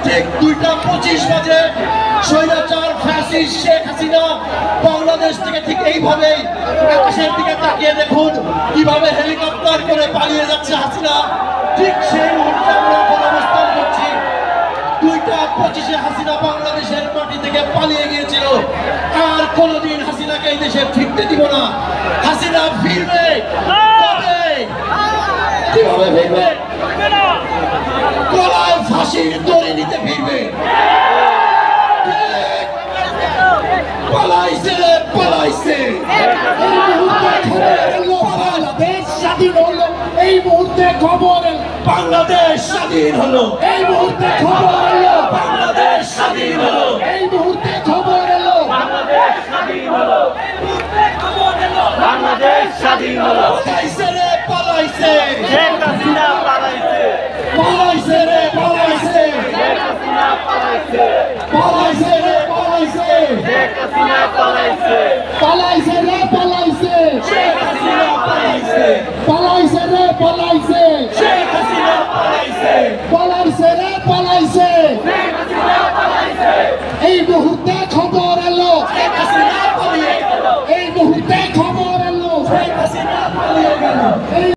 ঠিক 2:25 বাজে স্বৈরাচার ফ্যাসিস্ট শেখ হাসিনা বাংলাদেশ থেকে ঠিক এইভাবেই আকাশের দিকে তাকিয়ে দেখুন কিভাবে হেলিকপ্টার করে পালিয়ে যাচ্ছে হাসিনা। ঠিক সেই মুহূর্তে আমরা এখন অবস্থান করছি। 2:25-এ হাসিনা বাংলাদেশের মাটি থেকে পালিয়ে গিয়েছিল। আর কোনোদিন হাসিনাকে এই দেশে ফিরতে দিব না। হাসিনা ফিরবে, তবে কিভাবে ফিরবে? গলায় ফাঁসির দড়ি নিতে ফিরবে। পালাইছে রে পালাইছে। বাংলাদেশ স্বাধীন হলো, এই মুহূর্তে খবর বাংলাদেশ স্বাধীন হলো, এই মুহূর্তে খবর এলো, বাংলাদেশ স্বাধীন হলো, এই মুহূর্তে খবর এলো, বাংলাদেশ স্বাধীন হলো, বাংলাদেশ স্বাধীন হলো। পালাইছে রে পালাইছে, শেখ হাসিনা পালাইছে, পালাইছে রে পালাইছে, শেখ হাসিনা পালাইছে, পালাইছে রে পালাইছে, শেখ হাসিনা পালাইছে, পালাইছে রে পালাইছে, শেখ হাসিনা পালাইছে, পালাইছে রে পালাইছে, শেখ হাসিনা পালাইছে, পালাইছে রে পালাইছে, শেখ হাসিনা পালাইছে, এই মুহূর্তে খবর এলো, শেখ হাসিনা পালিয়ে গেল, এই মুহূর্তে খবর এলো, শেখ হাসিনা পালিয়ে গেল।